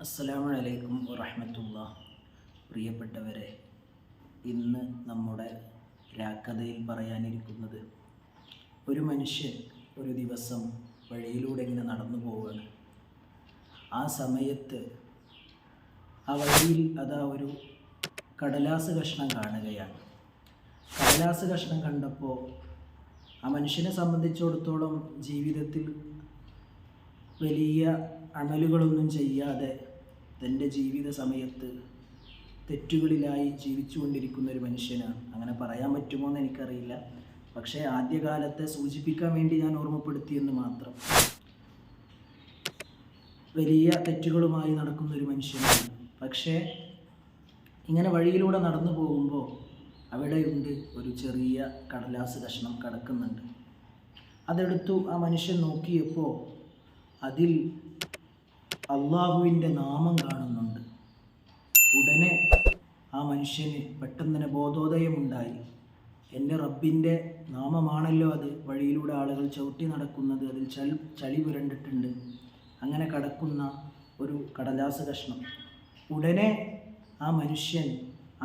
അസ്സലാമു അലൈക്കും വറഹ്മത്തുള്ളാഹി. പ്രിയപ്പെട്ടവരെ, ഇന്ന് നമ്മുടെ രാക്കഥയിൽ പറയാനിരിക്കുന്നത്, ഒരു മനുഷ്യൻ ഒരു ദിവസം വഴിയിലൂടെ ഇങ്ങനെ നടന്നു പോവുകയാണ്. ആ സമയത്ത് ആ വഴിയിൽ ഒരു കടലാസ് കഷ്ണം കാണുകയാണ്. കടലാസ് കഷ്ണം കണ്ടപ്പോൾ ആ മനുഷ്യനെ സംബന്ധിച്ചിടത്തോളം ജീവിതത്തിൽ വലിയ അമലുകളൊന്നും ചെയ്യാതെ തൻ്റെ ജീവിത സമയത്ത് തെറ്റുകളിലായി ജീവിച്ചുകൊണ്ടിരിക്കുന്ന ഒരു മനുഷ്യനാണ്. അങ്ങനെ പറയാൻ പറ്റുമോ എന്ന് എനിക്കറിയില്ല. പക്ഷേ ആദ്യകാലത്തെ സൂചിപ്പിക്കാൻ വേണ്ടി ഞാൻ ഓർമ്മപ്പെടുത്തിയെന്ന് മാത്രം. വലിയ തെറ്റുകളുമായി നടക്കുന്ന ഒരു മനുഷ്യനാണ്. പക്ഷേ ഇങ്ങനെ വഴിയിലൂടെ നടന്നു പോകുമ്പോൾ അവിടെയുണ്ട് ഒരു ചെറിയ കടലാസ് കഷ്ണം കിടക്കുന്നുണ്ട്. അതെടുത്തു ആ മനുഷ്യൻ നോക്കിയപ്പോൾ അതിൽ അള്ളാഹുവിൻ്റെ നാമം കാണുന്നുണ്ട്. ഉടനെ ആ മനുഷ്യന് പെട്ടെന്ന് തന്നെ ബോധോദയമുണ്ടായി. എൻ്റെ റബ്ബിൻ്റെ നാമമാണല്ലോ അത്. വഴിയിലൂടെ ആളുകൾ ചവിട്ടി നടക്കുന്നത്, അതിൽ ചളി പുരണ്ടിട്ടുണ്ട്. അങ്ങനെ കിടക്കുന്ന ഒരു കടലാസ് കഷ്ണം. ഉടനെ ആ മനുഷ്യൻ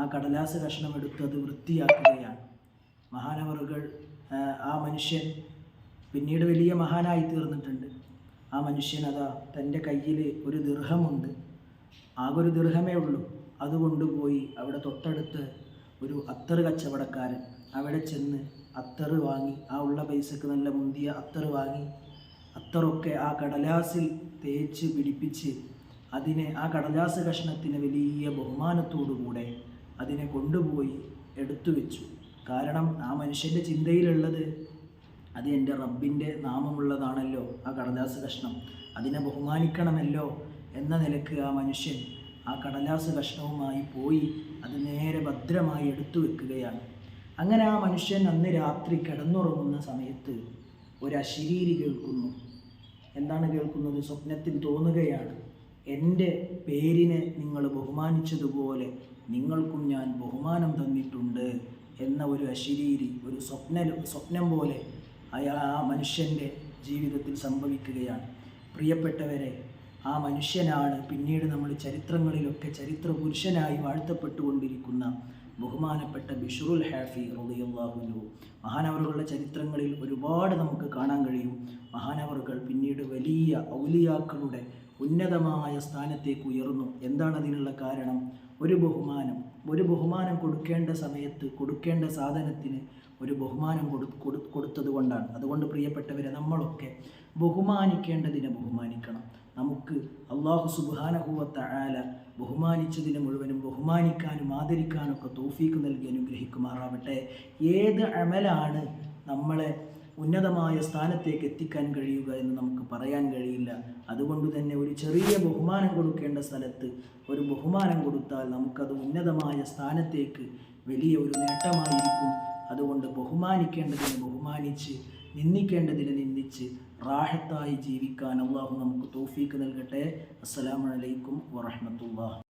ആ കടലാസ് കഷ്ണം എടുത്ത് അത് വൃത്തിയാക്കുകയാണ്. മഹാനവറുകൾ ആ മനുഷ്യൻ പിന്നീട് വലിയ മഹാനായി തീർന്നിട്ടുണ്ട്. ആ മനുഷ്യൻ തൻ്റെ കയ്യിൽ ഒരു ദിർഹമുണ്ട്. ആകെ ഒരു ദിർഹമേ ഉള്ളൂ. അത് കൊണ്ടുപോയി അവിടെ തൊട്ടടുത്ത് ഒരു അത്തർ കച്ചവടക്കാരൻ, അവിടെ ചെന്ന് അത്തർ വാങ്ങി, ആ ഉള്ള പൈസക്ക് നല്ല മുന്തിയ അത്തർ വാങ്ങി, അത്തറൊക്കെ ആ കടലാസിൽ തേച്ച് പിടിപ്പിച്ച് അതിനെ, ആ കടലാസ് കഷ്ണത്തിന് വലിയ ബഹുമാനത്തോടുകൂടെ അതിനെ കൊണ്ടുപോയി എടുത്തു വെച്ചു. കാരണം ആ മനുഷ്യൻ്റെ ചിന്തയിലുള്ളത്, അത് എൻ്റെ റബ്ബിൻ്റെ നാമമുള്ളതാണല്ലോ ആ കടലാസ് കഷ്ണം, അതിനെ ബഹുമാനിക്കണമല്ലോ എന്ന നിലക്ക് ആ മനുഷ്യൻ ആ കടലാസ് കഷ്ണവുമായി പോയി അത് നേരെ ഭദ്രമായി എടുത്തു വെക്കുകയാണ്. അങ്ങനെ ആ മനുഷ്യൻ അന്ന് രാത്രി കിടന്നുറങ്ങുന്ന സമയത്ത് ഒരു അശരീരി കേൾക്കുന്നു. എന്താണ് കേൾക്കുന്നത്? സ്വപ്നത്തിൽ തോന്നുകയാണ്, എൻ്റെ പേരിനെ നിങ്ങൾ ബഹുമാനിച്ചതുപോലെ നിങ്ങൾക്കും ഞാൻ ബഹുമാനം തന്നിട്ടുണ്ട് എന്ന ഒരു അശരീരി, ഒരു സ്വപ്നം പോലെ ആ മനുഷ്യൻ്റെ ജീവിതത്തിൽ സംഭവിക്കുകയാണ്. പ്രിയപ്പെട്ടവരെ, ആ മനുഷ്യനാണ് പിന്നീട് നമ്മൾ ചരിത്രങ്ങളിലൊക്കെ ചരിത്ര പുരുഷനായി വാഴ്ത്തപ്പെട്ടുകൊണ്ടിരിക്കുന്ന ബഹുമാനപ്പെട്ട ബിശ്റുൽ ഹാഫി റളിയല്ലാഹു അൻഹു. മഹാനവറുകളുടെ ചരിത്രങ്ങളിൽ ഒരുപാട് നമുക്ക് കാണാൻ കഴിയും. മഹാനവറുകൾ പിന്നീട് വലിയ ഔലിയാക്കളുടെ ഉന്നതമായ സ്ഥാനത്തേക്ക് ഉയർന്നു. എന്താണ് അതിനുള്ള കാരണം? ഒരു ബഹുമാനം കൊടുക്കേണ്ട സമയത്ത് കൊടുക്കേണ്ട സാധനത്തിന് ഒരു ബഹുമാനം കൊടുത്തത് കൊണ്ടാണ്. അതുകൊണ്ട് പ്രിയപ്പെട്ടവരെ, നമ്മളൊക്കെ ബഹുമാനിക്കേണ്ടതിനെ ബഹുമാനിക്കണം. നമുക്ക് അല്ലാഹു സുബ്ഹാനഹു വ തആല ബഹുമാനിച്ചതിനെ മുഴുവനും ബഹുമാനിക്കാനും ആദരിക്കാനൊക്കെ തൗഫീഖ് നൽകി അനുഗ്രഹിക്കുമാറാവട്ടെ. ഏത് അമലാണ് നമ്മളെ ഉന്നതമായ സ്ഥാനത്തേക്ക് എത്തിക്കാൻ കഴിയുക എന്ന് നമുക്ക് പറയാൻ കഴിയില്ല. അതുകൊണ്ട് തന്നെ ഒരു ചെറിയ ബഹുമാനം കൊടുക്കേണ്ട സ്ഥലത്ത് ഒരു ബഹുമാനം കൊടുത്താൽ നമുക്കത് ഉന്നതമായ സ്ഥാനത്തേക്ക് വലിയ ഒരു നേട്ടമായിരിക്കും. അതുകൊണ്ട് ബഹുമാനിക്കേണ്ടതിനെ ബഹുമാനിച്ച്, നിന്ദിക്കേണ്ടതിനെ നിന്ദിച്ച് റാഹത്തായി ജീവിക്കാൻ അല്ലാഹു നമുക്ക് തൗഫീഖ് നൽകട്ടെ. അസ്സലാമു അലൈക്കും വറഹ്മത്തുള്ളാഹി.